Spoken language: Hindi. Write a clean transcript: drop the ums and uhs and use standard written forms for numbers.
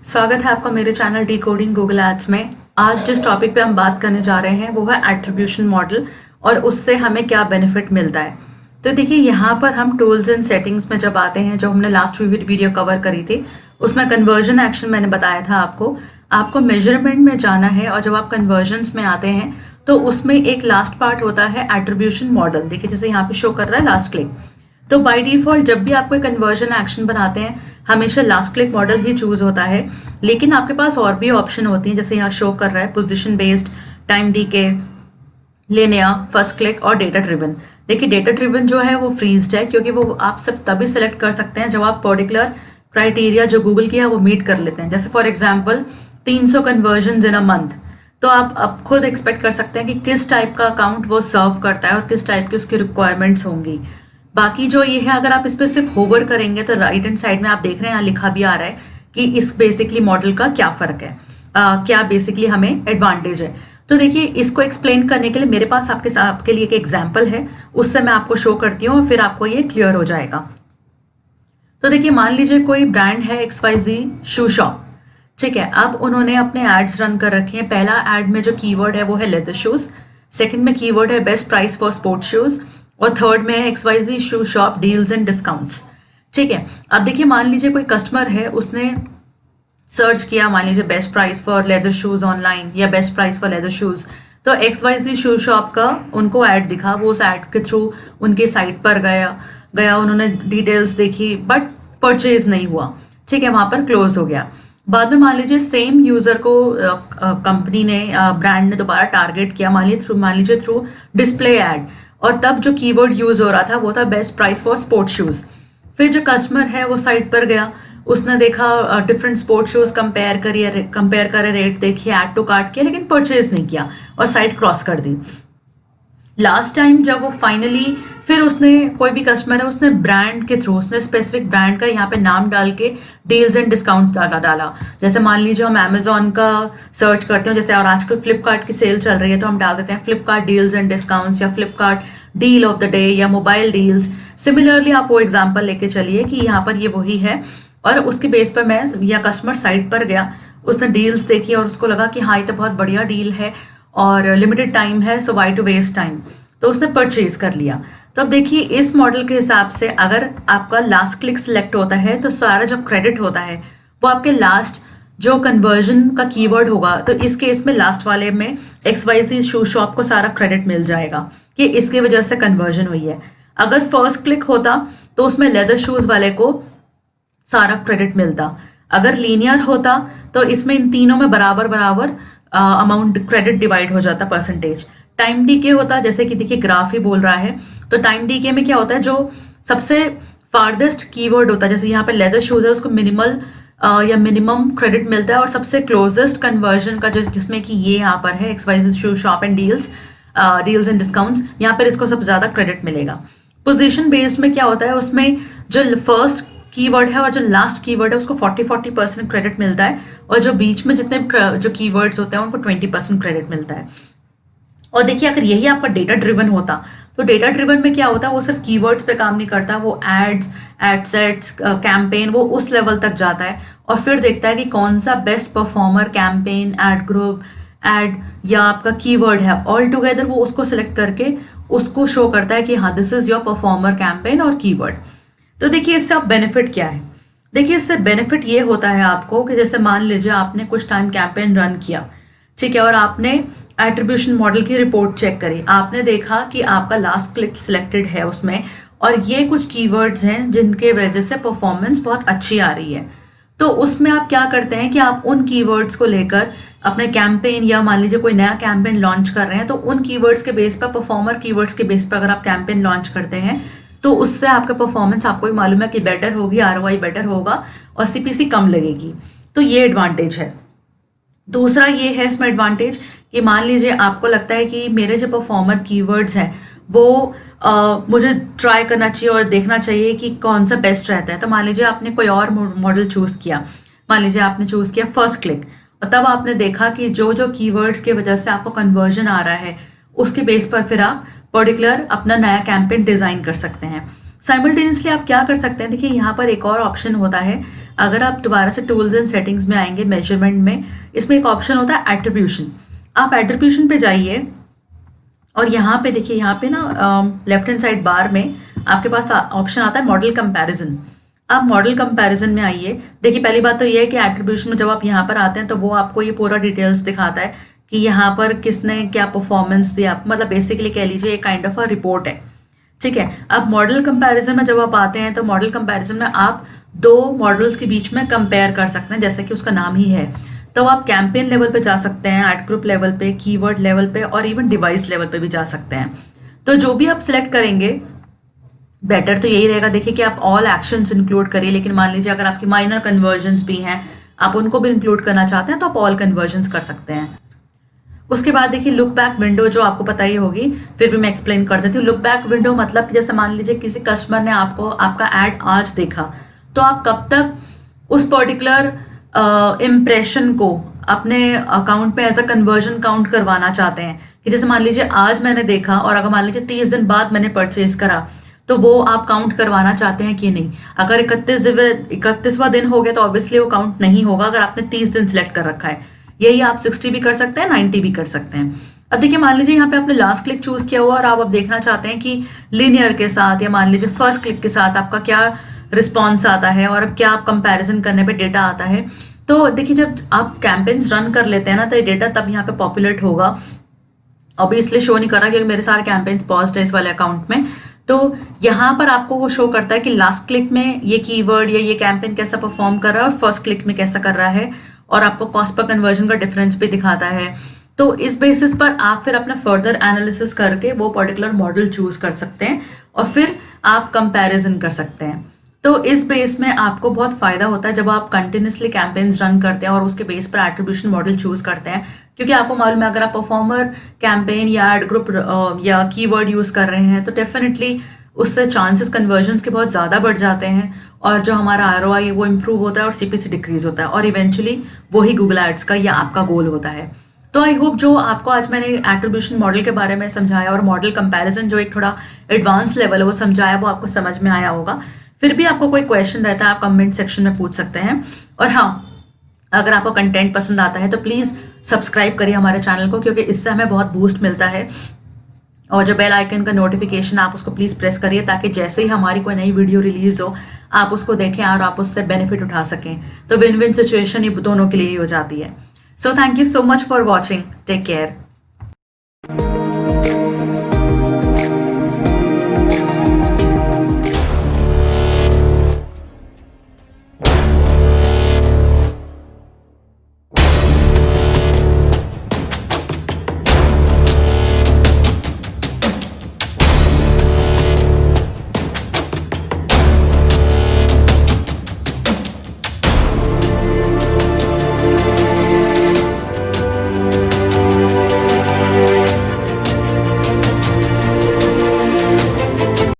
स्वागत है आपका मेरे चैनल डिकोडिंग गूगल एड्स में। आज जिस टॉपिक पे हम बात करने जा रहे हैं वो है एट्रीब्यूशन मॉडल और उससे हमें क्या बेनिफिट मिलता है। तो देखिए यहाँ पर हम टूल्स एंड सेटिंग्स में जब आते हैं, जो हमने लास्ट वीडियो कवर करी थी उसमें कन्वर्जन एक्शन मैंने बताया था आपको मेजरमेंट में जाना है। और जब आप कन्वर्जन्स में आते हैं तो उसमें एक लास्ट पार्ट होता है एट्रीब्यूशन मॉडल। देखिए जैसे यहाँ पे शो कर रहा है लास्ट क्लिक। तो बाय डिफॉल्ट जब भी आप कोई कन्वर्जन एक्शन बनाते हैं हमेशा लास्ट क्लिक मॉडल ही चूज होता है, लेकिन आपके पास और भी ऑप्शन होती हैं। जैसे यहाँ शो कर रहा है position based, time DK, linear, first click और डेटा ड्रिवन। देखिए डेटा ड्रिवन जो है वो फ्रीज्ड है, क्योंकि वो आप सब तभी सिलेक्ट कर सकते हैं जब आप पर्टिकुलर क्राइटेरिया जो गूगल की है वो मीट कर लेते हैं। जैसे for example 300 conversion in a month, तो आप खुद एक्सपेक्ट कर सकते हैं कि किस टाइप का अकाउंट वो सर्व करता है और किस टाइप की उसकी रिक्वायरमेंट्स होंगी। बाकी जो ये है, अगर आप इस पर सिर्फ होवर करेंगे तो राइट हैंड साइड में आप देख रहे हैं यहाँ लिखा भी आ रहा है कि इस बेसिकली मॉडल का क्या फ़र्क है, क्या बेसिकली हमें एडवांटेज है। तो देखिए इसको एक्सप्लेन करने के लिए मेरे पास आपके लिए एक एग्जाम्पल है, उससे मैं आपको शो करती हूँ और फिर आपको ये क्लियर हो जाएगा। तो देखिए मान लीजिए कोई ब्रांड है XYZ शू शॉप, ठीक है। अब उन्होंने अपने एड्स रन कर रखे हैं। पहला एड में जो कीवर्ड है वो है लेदर शूज, सेकंड में कीवर्ड है best price for sports shoes और थर्ड में है XYZ shoe shop deals and discounts, ठीक है। अब देखिए मान लीजिए कोई कस्टमर है, उसने सर्च किया मान लीजिए best price for leather shoes online या best price for leather shoes, तो XYZ शू शॉप का उनको ऐड दिखा। वो उस ऐड के थ्रू उनकी साइट पर गया, उन्होंने डिटेल्स देखी बट परचेज नहीं हुआ, ठीक है, वहां पर क्लोज हो गया। बाद में मान लीजिए सेम यूजर को कंपनी ने, ब्रांड ने दोबारा टारगेट किया, मान लीजिए थ्रू डिस्प्ले ऐड, और तब जो कीवर्ड यूज हो रहा था वो था best price for sports shoes. फिर जो कस्टमर है वो साइट पर गया, उसने देखा डिफरेंट स्पोर्ट्स शूज कंपेयर करे, रेट देखी, ऐड टू कार्ट किया, लेकिन परचेज नहीं किया और साइट क्रॉस कर दी। लास्ट टाइम जब वो फाइनली फिर उसने, कोई भी कस्टमर है, उसने ब्रांड के थ्रू, उसने स्पेसिफिक ब्रांड का यहाँ पे नाम डाल के डील्स एंड डिस्काउंट्स डाला। जैसे मान लीजिए हम अमेजोन का सर्च करते हैं, जैसे और आजकल फ्लिपकार्ट की सेल चल रही है तो हम डाल देते हैं फ्लिपकार्ट डील्स एंड डिस्काउंट्स या Flipkart deal of the day या मोबाइल डील्स। सिमिलरली आप वो एग्जाम्पल लेके चलिए कि यहाँ पर ये वही है, और उसके बेस पर मैं या कस्टमर साइट पर गया, उसने डील्स देखी और उसको लगा कि हाँ ये तो बहुत बढ़िया डील है और लिमिटेड टाइम है, सो वाई टू वेस्ट टाइम, तो उसने परचेज कर लिया। तो अब देखिए इस मॉडल के हिसाब से अगर आपका लास्ट क्लिक सिलेक्ट होता है तो सारा जो क्रेडिट होता है वो आपके लास्ट जो कन्वर्जन का कीवर्ड होगा, तो इस केस में लास्ट वाले में XYZ शू शॉप को सारा क्रेडिट मिल जाएगा कि इसकी वजह से कन्वर्जन हुई है। अगर फर्स्ट क्लिक होता तो उसमें लेदर शूज वाले को सारा क्रेडिट मिलता। अगर लीनियर होता तो इसमें इन तीनों में बराबर अमाउंट क्रेडिट डिवाइड हो जाता परसेंटेज। टाइम डीके होता, जैसे कि देखिए ग्राफ ही बोल रहा है, तो टाइम डीके में क्या होता है, जो सबसे फार्देस्ट कीवर्ड होता है, जैसे यहाँ पे लेदर शूज है उसको मिनिमल या मिनिमम क्रेडिट मिलता है, और सबसे क्लोजेस्ट कन्वर्जन का जिसमें कि ये यहाँ पर है XYZ shoe shop and deals and discounts, यहाँ पर इसको सबसे ज्यादा क्रेडिट मिलेगा। पोजीशन बेस्ड में क्या होता है, उसमें जो फर्स्ट कीवर्ड है और जो लास्ट कीवर्ड है उसको 40% क्रेडिट मिलता है, और जो बीच में जितने जो कीवर्ड्स होते हैं उनको 20% क्रेडिट मिलता है। और देखिए अगर यही आपका डेटा ड्रिवन होता तो डेटा ड्रिवन में क्या होता है, वो सिर्फ कीवर्ड्स पे काम नहीं करता, वो एड्स, एड सेट्स, कैंपेन, वो उस लेवल तक जाता है और फिर देखता है कि कौन सा best performer campaign, ad group, ad या आपका कीवर्ड है, ऑल टुगेदर वो उसको सिलेक्ट करके उसको शो करता है कि हाँ this is your performer campaign और कीवर्ड। तो देखिए इससे आप बेनिफिट क्या है, देखिए इससे बेनिफिट ये होता है आपको कि जैसे मान लीजिए आपने कुछ टाइम कैंपेन रन किया, ठीक है, और आपने एट्रीब्यूशन मॉडल की रिपोर्ट चेक करी, आपने देखा कि आपका लास्ट क्लिक सिलेक्टेड है उसमें और ये कुछ कीवर्ड्स हैं जिनके वजह से परफॉर्मेंस बहुत अच्छी आ रही है। तो उसमें आप क्या करते हैं कि आप उन कीवर्ड्स को लेकर अपने कैंपेन, या मान लीजिए कोई नया कैंपेन लॉन्च कर रहे हैं तो उन कीवर्ड्स के बेस पर, परफॉर्मर कीवर्ड्स के बेस पर अगर आप कैंपेन लॉन्च करते हैं तो उससे आपका परफॉर्मेंस, आपको भी मालूम है कि बेटर होगी, ROI बेटर होगा और CPC कम लगेगी। तो ये एडवांटेज है। दूसरा ये है इसमें एडवांटेज कि मान लीजिए आपको लगता है कि मेरे जो परफॉर्मर कीवर्ड्स हैं वो मुझे ट्राई करना चाहिए और देखना चाहिए कि कौन सा बेस्ट रहता है। तो मान लीजिए आपने कोई और मॉडल चूज किया, मान लीजिए आपने चूज किया फर्स्ट क्लिक, और तब आपने देखा कि जो जो कीवर्ड्स की वजह से आपको कन्वर्जन आ रहा है उसके बेस पर फिर आप पर्टिकुलर अपना नया कैंपेन डिजाइन कर सकते हैं। साइमल्टेनियसली आप क्या कर सकते हैं, देखिए यहाँ पर एक और ऑप्शन होता है अगर आप दोबारा से टूल्स एंड सेटिंग्स में आएंगे मेजरमेंट में, इसमें एक ऑप्शन होता है एट्रीब्यूशन। आप एट्रीब्यूशन पे जाइए और यहाँ पे देखिए, यहाँ पे ना लेफ्ट हैंड साइड बार में आपके पास ऑप्शन आता है मॉडल कंपैरिजन। आप मॉडल कंपैरिजन में आइए। देखिए पहली बात तो ये है कि एट्रीब्यूशन में जब आप यहाँ पर आते हैं तो वो आपको ये पूरा डिटेल्स दिखाता है कि यहाँ पर किसने क्या परफॉर्मेंस दिया, मतलब बेसिकली कह लीजिए एक काइंड ऑफ अ रिपोर्ट है, ठीक है। अब मॉडल कंपैरिजन में जब आप आते हैं तो मॉडल कंपैरिजन में आप दो मॉडल्स के बीच में कंपेयर कर सकते हैं, जैसे कि उसका नाम ही है। तो आप कैंपेन लेवल पे जा सकते हैं, एड ग्रुप लेवल पे, कीवर्ड लेवल पे और इवन डिवाइस लेवल पे भी जा सकते हैं। तो जो भी आप सिलेक्ट करेंगे बेटर तो यही रहेगा, देखिए कि आप ऑल एक्शंस इंक्लूड करिए। लेकिन मान लीजिए अगर आपकी माइनर कन्वर्जन्स भी हैं, आप उनको भी इंक्लूड करना चाहते हैं तो आप ऑल कन्वर्जन्स कर सकते हैं। उसके बाद देखिए लुक बैक विंडो, जो आपको पता ही होगी, फिर भी मैं एक्सप्लेन कर देती हूँ। लुक बैक विंडो मतलब जैसे मान लीजिए किसी कस्टमर ने आपका ऐड आज देखा, तो आप कब तक उस पर्टिकुलर इम्प्रेशन को अपने अकाउंट में एज अ कन्वर्जन काउंट करवाना चाहते हैं। कि जैसे मान लीजिए आज मैंने देखा और अगर मान लीजिए 30 दिन बाद मैंने परचेज करा, तो वो आप काउंट करवाना चाहते हैं कि नहीं। अगर 31वां दिन हो गया तो ऑब्वियसली वो काउंट नहीं होगा अगर आपने 30 दिन सिलेक्ट कर रखा है। यही आप 60 भी कर सकते हैं, 90 भी कर सकते हैं। अब देखिए मान लीजिए यहाँ पे आपने लास्ट क्लिक चूज किया हुआ और आप अब देखना चाहते हैं कि लीनियर के साथ या मान लीजिए फर्स्ट क्लिक के साथ आपका क्या रिस्पॉन्स आता है और अब क्या आप कंपैरिजन करने पे डेटा आता है। तो देखिए जब आप कैंपेन्स रन कर लेते हैं ना, तो ये डेटा तब यहाँ पे पॉपुलेट होगा। अभी इसलिए शो नहीं कर रहा क्योंकि मेरे सारे कैंपेन्स पॉज्ड है इस वाले अकाउंट में। तो यहाँ पर आपको वो शो करता है कि लास्ट क्लिक में ये कीवर्ड या ये कैंपेन कैसा परफॉर्म कर रहा है और फर्स्ट क्लिक में कैसा कर रहा है, और आपको कॉस्ट पर कन्वर्जन का डिफरेंस भी दिखाता है। तो इस बेसिस पर आप फिर अपना फर्दर एनालिसिस करके वो पर्टिकुलर मॉडल चूज कर सकते हैं और फिर आप कंपैरिजन कर सकते हैं। तो इस बेस में आपको बहुत फायदा होता है जब आप कंटिन्यूसली कैंपेन्स रन करते हैं और उसके बेस पर एट्रीब्यूशन मॉडल चूज करते हैं, क्योंकि आपको मालूम है अगर आप परफॉर्मर कैंपेन या एड ग्रुप या कीवर्ड यूज कर रहे हैं तो डेफिनेटली उससे चांसेस कन्वर्जन्स के बहुत ज़्यादा बढ़ जाते हैं और जो हमारा ROI है वो इम्प्रूव होता है और CPC डिक्रीज होता है और इवेंचुअली वही गूगल एड्स का या आपका गोल होता है। तो आई होप जो आपको आज मैंने एट्रीब्यूशन मॉडल के बारे में समझाया और मॉडल कंपैरिजन जो एक थोड़ा एडवांस लेवल है वो समझाया, वो आपको समझ में आया होगा। फिर भी आपको कोई क्वेश्चन रहता है आप कमेंट सेक्शन में पूछ सकते हैं। और हाँ, अगर आपको कंटेंट पसंद आता है तो प्लीज़ सब्सक्राइब करिए हमारे चैनल को, क्योंकि इससे हमें बहुत बूस्ट मिलता है। और जो बेल आइकन का नोटिफिकेशन आप उसको प्लीज़ प्रेस करिए ताकि जैसे ही हमारी कोई नई वीडियो रिलीज हो आप उसको देखें और आप उससे बेनिफिट उठा सकें। तो विन विन सिचुएशन ये दोनों के लिए ही हो जाती है। So thank you so much for watching, take care.